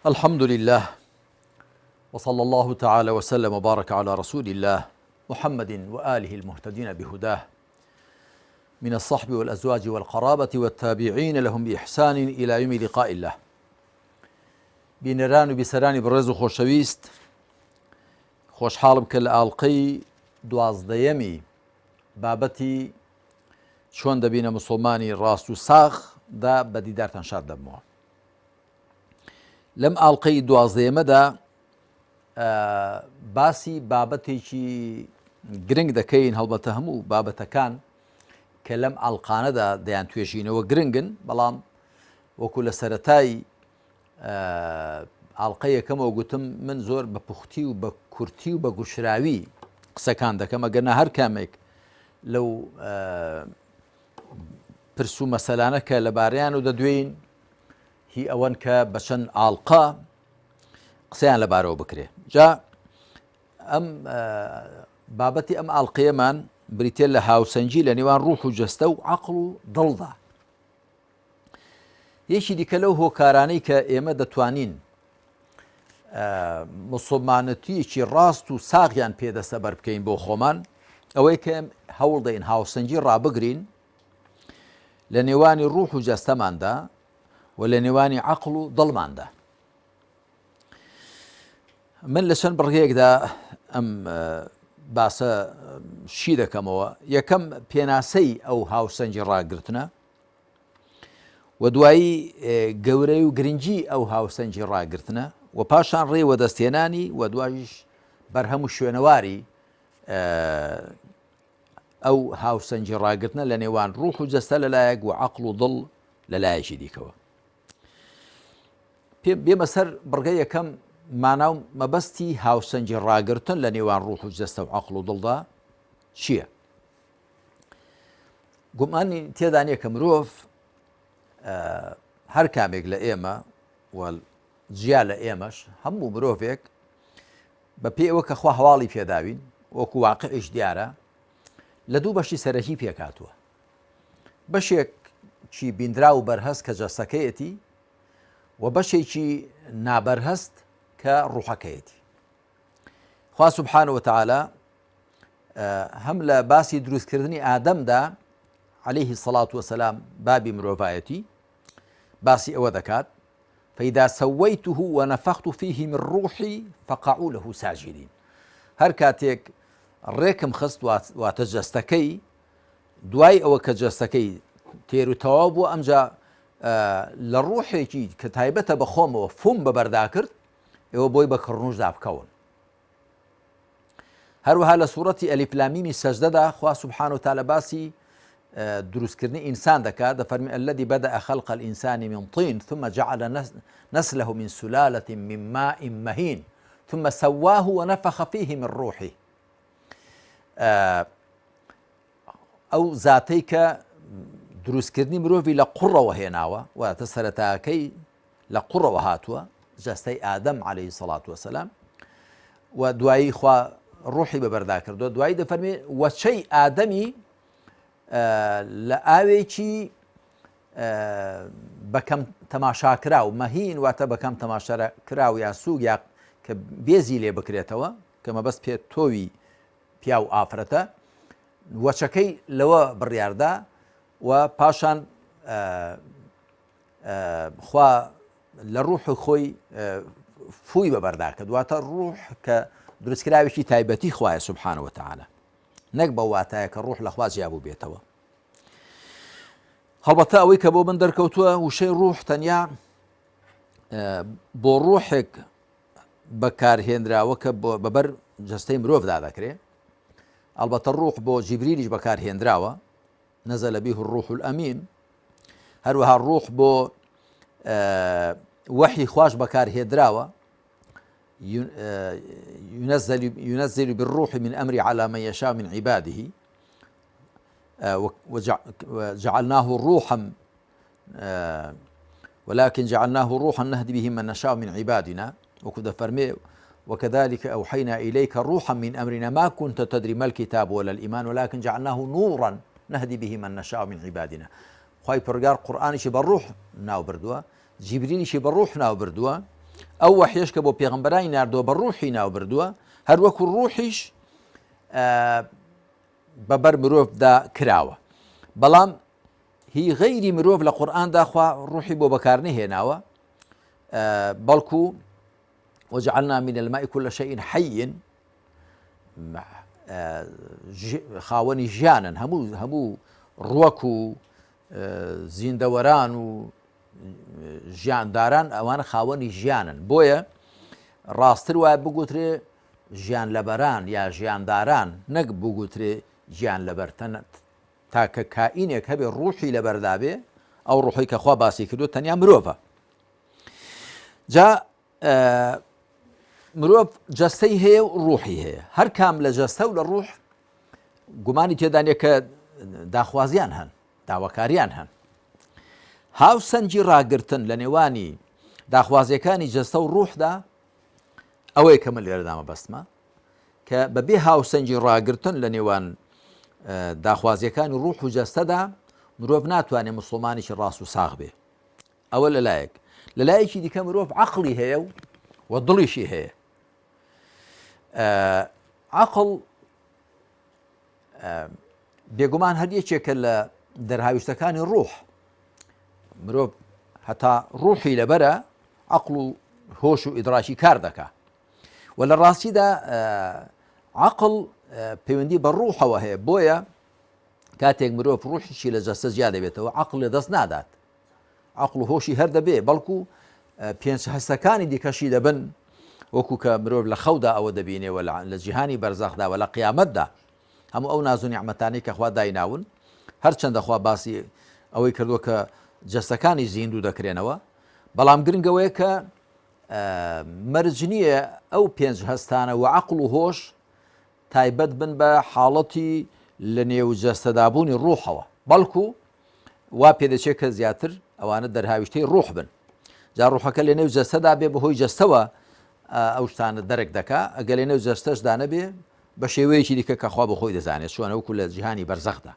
الحمد لله وصلى الله تعالى وسلم وبارك على رسول الله محمد وآله المهتدين بهداه من الصحب والأزواج والقرابة والتابعين لهم بإحسان إلى يوم لقاء الله. بینەران و بیسەرانی بەڕێز و خۆشەویست، خۆشحاڵم کە لە ئاڵلقەی دوازدەیەمی بابەتی چۆن دەبینە موسڵمانی ڕاست و ساغدا بە دیدارتان شاد دەبمەوە. لەم ئاڵلقەی دوازدەیەمەدا باسی بابەتێکی گرنگ دەکەین. هەڵبەتە هەموو بابەتەکان کە لەم ئاڵلقانەدا دەیان توێژینەوە گرنگن، بەڵام وەکو لە سەرەتای ئاڵلقە یەکەمەوە گوتم من زۆر بە پوختی و بە کورتی و بە گوشراوی قسەکان دەکەم، ئەگەرنا هەر کامێک لەو پرس و مەسەلانە کە لەبارەیان و دەدوێین هی ئەوەن کە بە چەند ئاڵلقە قسەیان لەبارەوە بکرێ. جا ئەم بابەتی ئەم ئاڵلقەیەمان بریتێ لە هاوسەنجی لە نێوان ڕوح و جەستە و عەقڵ و دڵدا. یەکی دیکە لەو هۆکارانەی کە ئێمە دەتوانین موسڵمانەتیەکی ڕاست و ساغیان پێدەسەبەر بکەین بۆ خۆمان، ئەوەی کە هەوڵ دەین هاوسەنجی ڕابگرین لە نێوانی ڕوح و جەستەماندا و لە نێوانی عەقڵ و دڵماندا. من لە چەند بڕگەیەکدا ئەم باسە شی دەکەمەوە. یەکەم پێناسەی ئەو هاوسەنجی ڕاگرتنە و دوایی گەورەی و گرنگی ئەو هاوسەنجی ڕاگرتنە و پاشان ڕێوە دەستێنانی و دوایش بەرهەم و شوێنەواری ئەو هاوسەنجی ڕاگرتنە لە نێوان ڕوح و جەستە لەلایەک و عەقڵ و دڵ لەلایەکی دیکەوە. بێمە سەر بڕگەی یەکەم، ماناو مەبەستی هاوسەنجی ڕاگرتن لە نێوان ڕوح و جەستە و عەقڵ و دڵدا چییە؟ گومانی تێدا نییە کە مرۆڤ هەر کامێک لە ئێمە و جیا لە ئێمەش هەموو مرۆڤێک بە پێی ئەوە کە خوا هەواڵی پێداوین وەکو واقعیش دیارە لە دوو بەشی سەرەکی پێکاتوە. بەشێکی بیندرا و بەرهەست کە جەستەکەیەتی و بەشێکی نابەرهەست کە ڕوحەکەیەتی. خوا سوبحانە وتەعالە هەم لە باسی دروستکردنی ئادەمدا عەلەیهی السەڵات وەسەلام بابی مرۆڤایەتی باسی ئەوە دەکات فەئیدا سەوەیته وەنەفەخت فیه من ڕوحی فەقەعوا لەه ساجدین. هەر کاتێک ڕێکم خست واتە جەستەکەی، دوای ئەوە کە جەستەکەی تێر و تەواو بووە، ئەمجا لە ڕوحێکی کە تایبەتە بە خۆمەوە فوم بەبەردا کرد، ئێوە بۆی بە کڕنوشدا بکەون. هەروەها لە سوورەتی ئەلیف لام میمی سەجدەدا خوا سوبحانە وتەعالە باسی دروستکردنی ئینسان دەکات، دەفەرمێ الذی بدأ خلق الإنسان من طین ثم جعل نسله من سلالة من ماء مهین ثم سواه ونفخ فيه من روحه. ئەو زاتەی کە دروستکردنی مرۆڤی لە قوڕەوە هێناوە، واتە سەرەتاکەی لە قوڕەوە هاتووە، جەستەی ئادەم عەلەیهی السەڵات وەسەلام، و دوایی خوا ڕوحی بەبەردا کردووە. دوایی دەفەرمێ وەچەی ئادەمی لە ئاوێکی بەکەم تەماشاکرا و مەهین، واتە بەکەم تەماشاکرا و یا سووگ یا کە بێزی لێ بکرێتەوە، کە مەبەست پێ تۆوی پیا و ئافرەتە، وەچەکەی لەوە بڕیاردا و پاشان خوا لە ڕوحی خۆی فووی بەبەردا کە دواتە ڕوح کە دروستکراوێکی تایبەتی خوایە سوبحانە وتەعالە، نەک بە واتایە کە ڕوح لەخوا جیابوو بێتەوە. هەڵبەتە ئەوەی کە بۆ من دەرکەوتووە وشەی ڕوح تەنیا بۆ ڕوحێک بەکارهێنراوە کە بەبەر جەستەی مرۆڤدا دەکرێت. ئەلبەتە ڕوح بۆ جیبریلیش بەکارهێنراوە، نەزەلە بیه الروح الئەمین. هەروەها ڕوح بۆ وەحی خوش بەکارهێنراوە، ينزل بالروح من أمر على من يشاء من عباده وجعلناه روحا ولكن جعلناه روحا نهدي به من نشاء من عبادنا وكذا فرمي وكذلك أوحينا إليك روحا من أمرنا ما كنت تدري ما الكتاب ولا الإيمان ولكن جعلناه نورا نهدي به من نشاء من عبادنا. خواهی پرگار قرآنشی بە ڕوح ناو بردووە، جیبریلیشی بە ڕوح ناو بردووە، ئەو وەحیش کە بۆ پێغەمبەرانی ناردووە بە ڕوحی ناو بردووە هەروەکو ڕوحیش بەبەر مرۆڤدا کراوە بەڵام هی غەیری مرۆڤ لە قورئاندا خوا ڕوحی بۆ بەکار نەهێناوە بەڵکو وجعلنا من الماء كل شيء حي خاوەنی ژیانن هەموو ڕوەک و زیندەوەران و ژیانداران ئەوانە خاوەنی ژیانن بۆیە ڕاستتر وایە بگوترێ ژیان لەبەران یا ژیانداران نەک بگوترێ ژیان لەبەر تاکە کائینێک هەبێ ڕوحی لەبەردابێ ئەو ڕوحی کە خوا باسی کردو تەنیا مرۆڤە جا مرۆڤ جەستەی هەیە و ڕوحی هەیە هەر کام لە جەستە و لە ڕوح گومانی تێدانێت کە داخوازیان هەن داواکاریان هەن هاوسەنجی ڕاگرتن لە نێوانی داخوازیەکانی جەستە و ڕوحدا ئەوەیە کە من لێرەدامە بەستمە کە بەبێ هاوسەنجی ڕاگرتن لە نێوان داخوازیەکانی ڕوح و جەستەدا مرۆڤ ناتوانێت موسڵمانێکی ڕاست و ساغ بێ ئەوە لەلایەک لەلایەکی دیکە مرۆڤ عەقڵی هەیە و دڵیشی هەیە عەقڵ بێگومان هەر یەکێکە لە دەرهاویشتەکانی ڕوح مرۆڤ هەتا ڕوحی لەبەرە عەقڵ و هۆش و ئیدراکی کار دەکا و لە ڕاستیدا عەقڵ پەیوەندی بە ڕوحەوە هەیە بۆیە کاتێک مرۆڤ ڕوحیشی لە جەستە زیاد دەبێتەوە عەقڵ لەدەست نادات عەقڵ و هۆشی هەر دەبێ بەڵکو پێنج هەستەکانی دیکەشی دەبن وەکو کە مرۆڤ لە خەودا ئەوە دەبینێەوە لە جیهانی بەرزەخدا و لە قیامەتدا هەموو ئەو ناز و نیعمەتانەی کە خوا دایناون هەرچەندە خوا باسی ئەوەی کردووە کە جەستەکانی زیندوو دەکرێنەوە بەڵام گرنگەوەیە کە مەرج نییە ئەو پێنج هەستانە و عەقڵ و هۆش تایبەت بن بە حاڵەتی لە نێو جەستەدابوونی ڕوحەوە بەڵکو وا پێدەچێت کە زیاتر ئەوانە دەرهاویشتەی ڕوح بن جا ڕوحەکە لە نێو جەستەدا بێ بەهۆی جەستەوە ئەو شتانە دەرەک دەکا ئەگە لە نێو جەستەشدا نەبێ بە شێوەیەکی دیکە کە خوا بەخۆی دەزانێت چۆنەوەکو لە جیهانی بەرزەخدا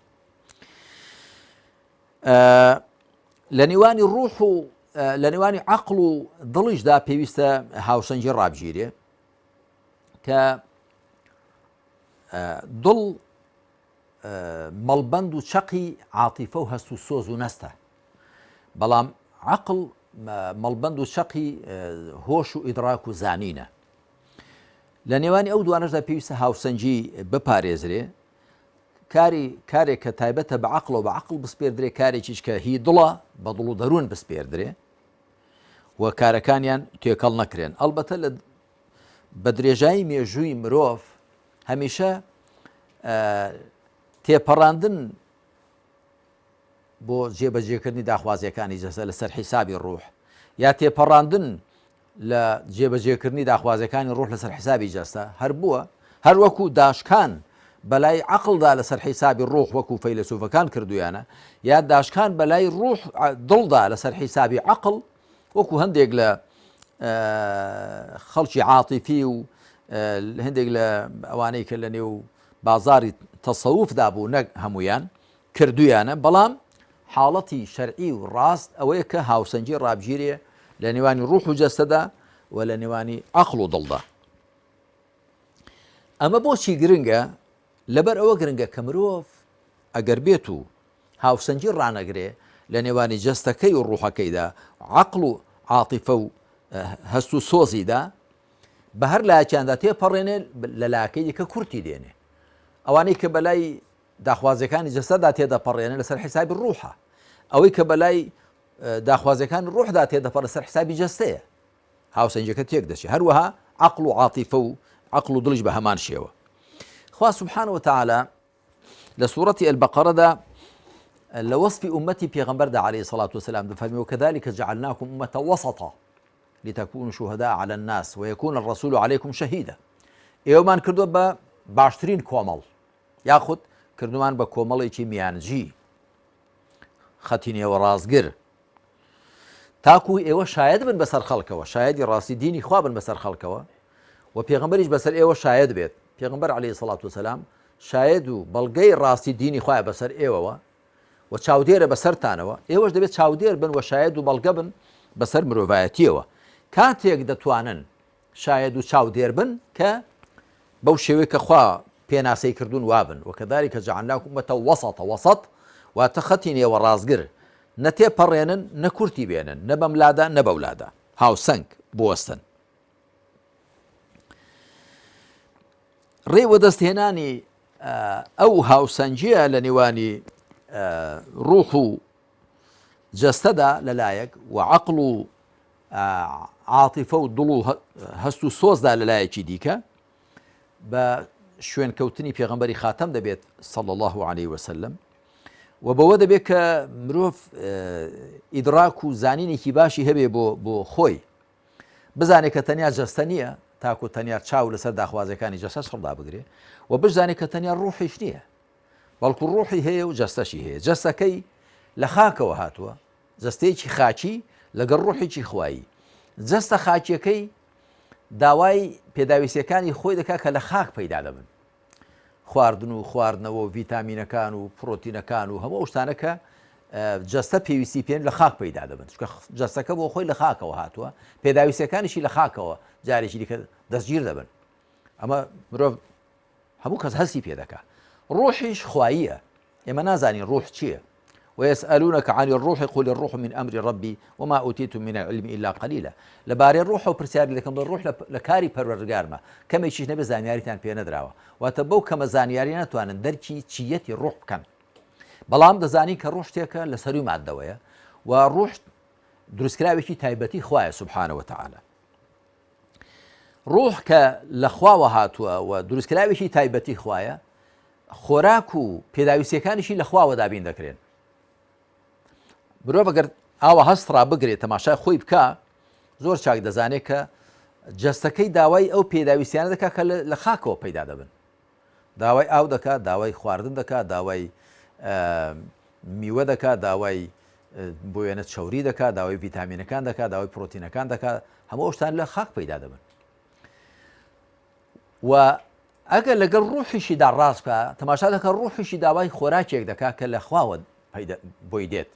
لە نێوانی ڕوح و لە نێوانی عەقڵ و دڵیشدا پێویستە هاوسەنجی ڕابگیرێ کە دڵ مەڵبەند و چەقی عاتیفە و هەست و سۆز و نەستە بەڵام عەقڵ مەڵبەند و چەقی هۆش و ئیدراک و زانینە لە نێوانی ئەو دوانەشدا پێویستە هاوسەنجی بپارێزرێ کارێک کە تایبەتە بە عەقڵ و بە عەقڵ بسپێردرێ کارێکیش کە هی دڵە بە دڵ و دەروون بسپێردرێ و کارەکانیان تێکەڵ نەکرێن ئەلبەتە بە درێژایی مێژووی مرۆڤ هەمیشە تێپەڕاندن بۆ جێبەجێکردنی داخوازیەکانی جەستە لەسەر حیسابی ڕوح یا تێپەڕاندن لە جێبەجێکردنی داخوازیەکانی ڕوح لەسەر حیسابی جەستە هەر بووە هەر وەکو داشکان بەلای عەقڵدا لەسەر حیسابی ڕوح وەکو فەیلسوفەکان کردویانە یا داشکان بەلای ڕوح دڵدا لەسەر حیسابی عەقڵ وەکو هەندێک لە خەڵکی عاتیفی و هەندێک لە ئەوانەی کە لە نێو بازاری تەسەووفدا بوو نەک هەمویان کردویانە بەڵام حاڵەتی شەرعی و ڕاست ئەوەیە کە هاوسەنجی ڕابگیرێ لە نێوانی ڕوح و جەستەدا و لە نێوانی عەقڵ و دڵدا ئەمە بۆچی گرنگە لەبەر ئەوە گرنگە کە مرۆڤ ئەگەر بێت و هاوسەنجی ڕانەگرێ لە نێوانی جەستەکەی و ڕوحەکەیدا عەقڵ و عاتیفە و هەست و سۆزیدا بە هەر لایەکیاندا تێپەڕێنێ لە لایەکەی دیکە کورتی دێنێ ئەوانەی کە بەلای داخوازیەکانی جەستەدا تێدەپەڕێنێ لەسەر حیسابی ڕوحە ئەوەی کە بەلای داخوازیەکانی ڕوحدا تێدەپەڕ لەسەر حیسابی جەستەیە هاوسەنجەکە تێک دەچێت هەروەها عەقڵ و عاتیفە و عەقڵ و دڵیش بە هەمان شێوە خوا سبحانه وتعالى لسورة البقرة لوصف أمتي بيغمبر عليه الصلاة والسلام دفرمي وكذلك جعلناكم أمة وسطا لتكونوا شهداء على الناس ويكون الرسول عليكم شهيدا ئێوەمان کردووە بە باشترین کۆمەڵ یاخود کردومان بە کۆمەڵێکی میانجی خەتینەوە ڕازگر تاکو ئێوە شاید بن بەسەر خەڵکەوە شایدی ڕاستی دینی خوا بن بەسەر خەڵکەوە و پێغەمبەریش بەسەر ئێوە شاید بێت پێغەمبەر عەلەیهی سەڵات وسەلام شاید و بەڵگەی ڕاستی دینی خوایە بەسەر ئێوەوە و چاودێرە بەسەرتانەوە ئێوەش دەبێت چاودێر بن و شاید و بەڵگە بن بەسەر مرۆڤایەتیەوە کاتێک دەتوانن شاید و چاو دێر بن کە بەو شێوەیە کە خوا پێناسەی کردوون وابن وەکەداری کە جعلناکم ئومەتەن وەسەطە وەسەط واتە خەتی نێوە ڕازگر نە تێپەڕێنن نە کورتی بێنن نە بەم لادا نە بەو لادا هاوسەنگ بوەستن. ڕێوەدەستهێنانی ئەو هاوسەنجیە لە نێوانی ڕوح و جەستەدا لەلایەک و عەقڵ و عاتیفە و دڵ و هەست و سۆزدا لەلایەکی دیکە بە شوێنکەوتنی پێغەمبەری خاتەم دەبێت صلی الله عليه وسلم و بەوە دەبێت کە مرۆڤ ئیدراک و زانینێکی باشی هەبێ بۆ خۆی بزانێت کە تەنیا جەستە نییە تاکو تەنیا چاو لەسەر داخوازەکانی جەستە هەڵدا بگرێ و بزانێت کە تەنیا ڕوحیش نییە بەڵکو ڕوحی هەیە و جەستەشی هەیە. جەستەکەی لە خاکەوە هاتووە جەستەیەکی خاچی لەگەڵ ڕوحێکی خوایی. جەستە خاچیەکەی داوای پێداویستیەکانی خۆی دەکات کە لە خاک پەیدا دەبن، خواردن و خواردنەوە و ڤیتامینەکان و پرۆتینەکان و هەموو شتانە کە جەستە پێویستی پێن لە خاک پەیدا دەبن چونکە جەستەکە بۆ خۆی لە خاکەوە هاتووە پێداویستیەکانیشی لە خاکەوە جارێکی دیکە دەستگیر دەبن. ئەمە مرۆڤ هەموو کەس هەستی پێ دەکات. ڕوحیش خواییە، ئێمە نازانین ڕوح چییە. ويسألونك عن الروح قل الروح من أمر ربي وما أوتيتم من العلم إلا قليلا. لباري الروح وبرسيار لكم الروح لكاري پروردگارما كما يشيش نبي زانياريتان پێ نەدراوە واتە بەو کەمە زانیاری ناتوانن دەرکی چیەتی ڕوح بکەن. بەڵام دەزانی کە ڕوح شتێکە لە سەروی مادەوەیە و ڕوح دروستکراوێکی تایبەتی خوایە سبحانه وتعالى. ڕوح کە لە خواوە هاتووە و دروستکراوێکی تایبەتی خوایە خۆراک و پێداویستیەکانیشی لە خواوە دابین دەکرێن. مرۆڤ ئەگەر ئاوە هەستڕا بگرێت تەماشای خۆی بکە زۆر چاک دەزانێت کە جەستەکەی داوای ئەو پێداویستیانە دەکات کە لە خاکەوە پەیدا دەبن. داوای ئاو دەکات، داوای خواردن دەکات، داوای میوە دەکات، داوای بۆیەنە چەوری دەکات، داوای ڤیتامینەکان دەکات، داوای پرۆتینەکان دەکات، هەموو شتان لە خاک پەیدا دەبن. و ئەگەر لەگەڵ ڕوحیشیدا ڕاست بکە تەماشا دەکات ڕوحیشی داوای خۆراکێک دەکات کە لە خواوە بۆی دێت.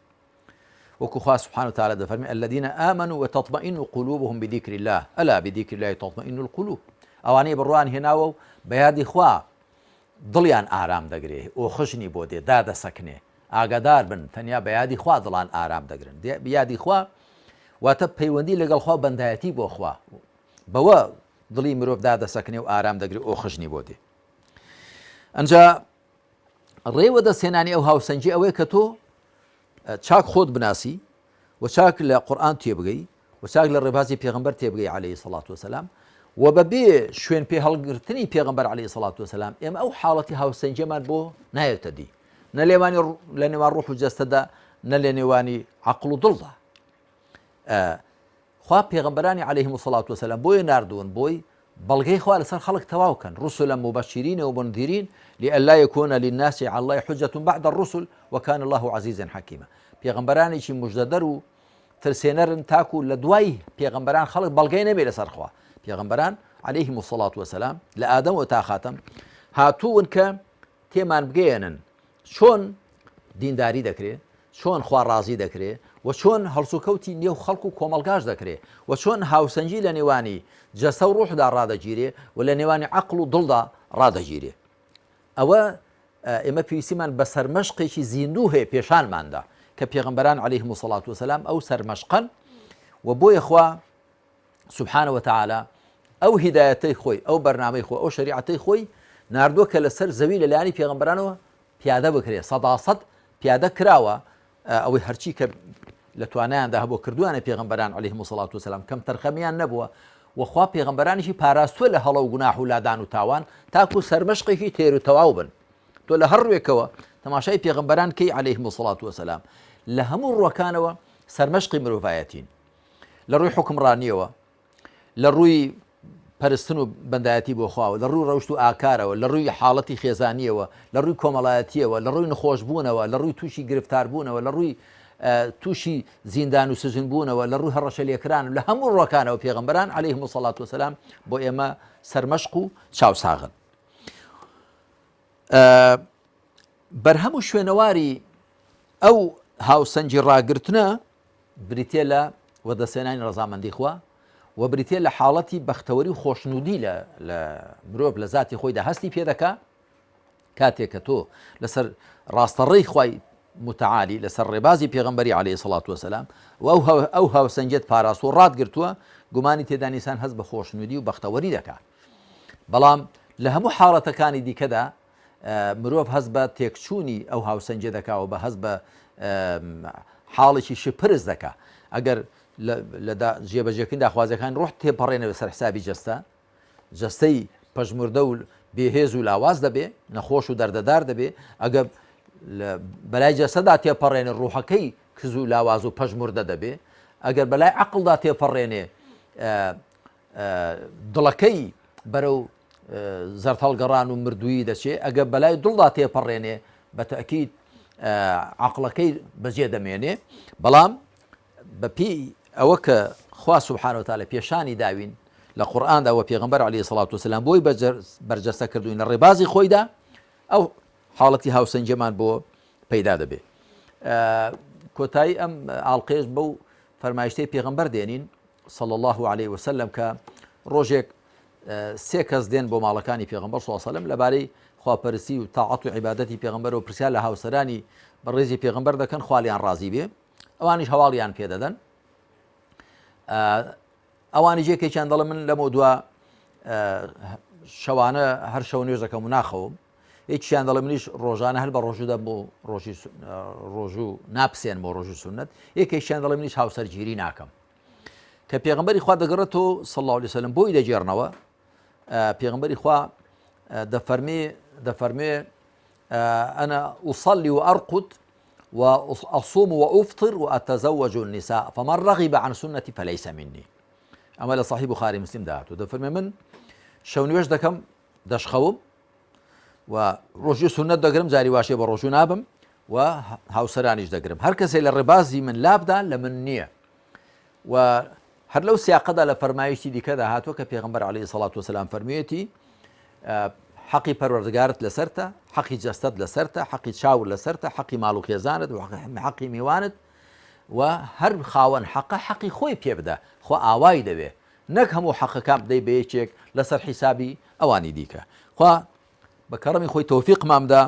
وكو خواه سبحانه وتعالى دفرمي الذين آمنوا وتطمئن قلوبهم بذكر الله ألا بذكر الله تطمئن القلوب. أواني بروان هناو بيادي خواه ضليان آرام دقري وخشني بودي دادا سكني ئاگادار بن تەنیا بەیادی خوا دڵان ئارام دەگرن بیادی خوا واتە پەیوەندی لەگەڵ خوا بەندایەتی بۆ خوا بەوە دڵی مرۆڤ دادەسەکنێ و ئارام دەگری ئەو خژنی بۆ دێ. ئەنجا ڕێوەدەستهێنانی ئەو هاوسەنجی ئەوەیە کە تۆ چاک خۆت بناسی و چاک لە قورئان تێبگەی و چاک لە ڕێبازی پێغەمبەر تێبگەی عەلەیهی سەڵات وسەلام و بەبێ شوێن پێ هەڵگرتنی پێغەمبەر عەلەیهی سەڵات وسەلام ئێمە ئەو حاڵەتی هاوسەنجیمان بۆ نایەتە دی نە لێوانی لە نێوان ڕوح و جەستەدا نە لە نێوانی عەقڵ و دڵدا. خوا پێغەمبەرانی عەلەیهیمو سەڵات وسەلام بۆیە ناردوون بۆی بەڵگەی خوا لەسەر خەڵک تەواو کەن رسلا مبشرین ومنذرین لئلا يكون للناس على الله حجة بعد الرسل وكان الله عزيزا حكيما. پێغەمبەرانێکی موژدەدەر و ترسێنەرن تاکو لە دوای پێغەمبەران خەڵک بەڵگەی نەبێ لەسەر خوا. پێغەمبەران عەلەیهیمو سەڵات وسەلام لە ئادەم و تا خاتەم هاتوون کە تێمان بگەێنن چۆن دینداری دەکرێت، چۆن خوا ڕازی دەکرێت و چۆن هەڵسوکەوتی نێو خەڵک و کۆمەڵگاش دەکرێت و چۆن هاوسەنجی لە نێوانی جەستە و ڕوحدا ڕادەگیرێ و لە نێوانی عەقڵ و دڵدا ڕادەگیرێ. ئەوە ئێمە پێویستیمان بە سەرمەشقێکی زیندوو هەیە پێشانماندا کە پێغەمبەران عەلەیهیمو سەڵات وسەلام ئەو سەرمەشقن و بۆیە خوا سبحانه وتعالى ئەو هیدایەتەی خۆی ئەو بەرنامەی خۆی ئەو شەریعەتەی خۆی ناردووە کە لەسەر زەوی لەلایەنی پێغەمبەرانەوە پیادە بکرێت سەداسەد پیادە کراوە ئەوەی هەرچی کە لە توانایاندا هەبوو کردوانە پێغەمبەران عەلەیهیمو سەڵات وسەلام کەم تەرخەمیان نەبووە وخوا پێغەمبەرانیشی پاراستووە لە هەڵە و گوناح و لادان و تاوان تاکو سەرمەشقێکی تێر و تەواو بن. تۆ لە هەر ڕوێکەوە تەماشای پێغەمبەران کەی عەلەیهیمو سەڵات وسەلام لە هەموو ڕوەکانەوە سەرمەشقی مرۆڤایەتین لە ڕووی حوکمڕانیەوە لە ڕووی پەرستن و بەندایەتی بۆ خواوە لە ڕووی ڕەوشت و ئاکارەوە لە ڕووی حاڵەتی خێزانیەوە لە ڕووی کۆمەڵایەتیەوە لە ڕووی نەخۆشبوونەوە لە ڕووی تووشی گرفتاربوونەوە لە ڕووی تووشی زیندان و سژن بوونەوە لە ڕووی هەڕەشە لێکران لە هەموو ڕوەکانەوە پێغەمبەران عەلەیهیمو سەڵات وسەلام بۆ ئێمە سەرمەشق و چاوساغن. بەرهەموو شوێنەواری ئەو هاوسەنجی ڕاگرتنە بریتێ لە وەدەسێنانی ڕەزامەندی خوا و بریتێ لە حاڵەتی بەختەوەری و خۆشنودی لە مرۆڤ لە ذاتی خۆیدا هەستی پێ دەکا کاتێک کە تۆ لەسەر ڕاستەڕێی خوای متعالی لەسەر ڕێبازی پێغەمبەری عەلەیهی سەڵات وەسەلام و ئەو هاوسەنجەت پاراست و ڕاتگرتووە گومانی تێدا نیسان هەست بە خۆشنودی و بەختەوەری دەکات. بەڵام لە هەموو حاڵەتەکانی دیکەدا مرۆڤ هەست بە تێکچوونی ئەو هاوسەنجە دەکاوە بە هەست بە حاڵێکی شپرس دەکا. ئەگەر لە جێبەجێکردن داخوازەکان ڕۆح تێپەڕێنە بەسەر حسابی جەستەی پەژمردە و بێهێز و لاواز دەبێ، نەخۆش و دەردەدار دەبێ. ئەگەر بەلای جەسەدا تێپەڕێنێ ڕوحەکەی کز و لاواز و پەژمردە دەبێ. ئەگەر بەلای عەقڵدا تێپەڕێنێ دڵەکەی بەرەو زەرتەڵگەڕان و مردووی دەچێ. ئەگەر بەلای دڵدا تێپەڕێنێ بە تەئکید عەقڵەکەی بەجێ دەمێنێ. بەڵام بەپێی ئەوە کە خوا سوبحانە وتعالە پێشانی داوین لە قورئاندا و پێغەمبەر عەلەیهی سەڵات وسەلام بۆی بەرجەستە کردوین لە ڕێبازی خۆیدا، ئەو حاڵەتی هاوسەنجەمان بۆ پەیدا دەبێ. کۆتایی ئەم ئاڵقەیەش بەو فەرمایشتەی پێغەمبەر دێنین صلی الله علیه وسلم کە ڕۆژێک سێ کەس دێن بۆ ماڵەکانی پێغەمبەر صلی الله علیه وسلم لەبارەی خواپەرستی و تاعەت و عیبادەتی پێغەمبەر و پرسیار لە هاوسەرانی بەڕێزی پێغەمبەر دەکەن خوالیان ڕازی بێ. ئەوانیش هەواڵیان پێدەدەن. ئەوانی جێکێکیان دەڵێ من لەمە دووە شەوانە هەر شەو نوێژ دەکەم و ناخەوم. یەکیشیان دەڵێ منیش ڕۆژانە هەر بە ڕۆژوو بۆ ڕۆژوو ناپسێن بۆ ڕۆژوو سونەت. یەکێکیان دەڵێ منیش هاوسەرگیری ناکەم. کە پێغەمبەری خوا دەگەڕێتەوە صلی الله علیه وسلم بۆی دەجێڕنەوە، پێغەمبەری خوا دەفەرمێ ئەنا ئوصلی وأرقد وأصوم وأفطر وأتزوج النساء فمن رغب عن سنتي فليس مني. ئەمە لە صحیح بوخاری مسلم داهاتوە. دەفەرمێ من شەو نوێژ دەکەم، دەشخەوم و ڕۆژوی سنەت دەگرم، جاری واشێ بە ڕۆژوو نابم و هاوسەرانیش دەگرم. هەر کەسێ لە ڕێبازی من لابدا لە من نییە. و هەر لەو سیاقەدا لە فەرمایشتی دیکەدا هاتووە کە پێغەمبەر عەلەیهی سەڵات وسەلام فەرموویەتی حەقی پەروەردگارت لەسەرتە، حەقی جەستەت لەسەرتە، حەقی چاور لەسەرتە، حەقی ماڵ و خێزانت و حەقی میوانت و هەر خاوەن حەقە حەقی خۆی پێ بدە، خۆ ئاوای دەوێ، نەک هەموو حەقەکان بدەی بە یەکێک لەسەر حیسابی ئەوانی دیکە. خوا بە کەڕەمی خۆی تەوفیقماندا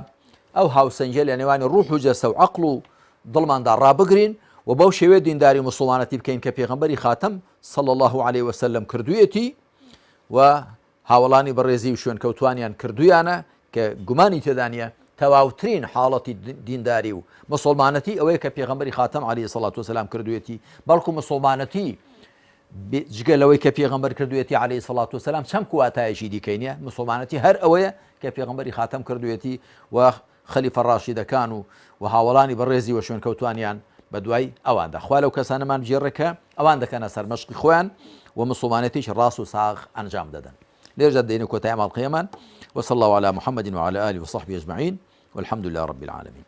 ئەو هاوسەنجە لە نێوانی ڕوح و جەستە و عەقڵ و دڵماندا ڕابگرین و بەو شێوەیە دینداری موسڵمانەتی بکەین کە پێغەمبەری خاتەم صلی الله علیه وسلم کردوویەتی و هاوڵانی بەڕێزی و شوێن کەوتوانیان کردویانە کە گومانی تێدا نیە تەواوترین حاڵەتی دینداری و موسڵمانەتی ئەوەیە کە پێغەمبەری خاتەم عەلەیهی سەڵات وسەلام کردوویەتی. بەڵکو موسڵمانەتی جگە لەوەی کە پێغەمبەر کردوویەتی عەلەیهی سەڵات وسەلام چەند کواتایەکی دیکەی نیە. موسڵمانەتی هەر ئەوەیە کە پێغەمبەری خاتەم کردوویەتی و خەلیفە ڕاشیدەکان و هاوڵانی بەڕێزی و شوێن کەوتوانیان بە دوای ئەواندا. خوا لەو کەسانەمان بجێڕێکە ئەوان دەکەنە سەر مەشقی خۆیان و موسڵمانەتیش ڕاست و ساغ ئەنجام دەدەن. لێرەدا دێنێ کۆتایی ماڵقەیەمان. وصلى الله على محمد وعلى آله وصحبه أجمعين والحمد لله رب العالمين.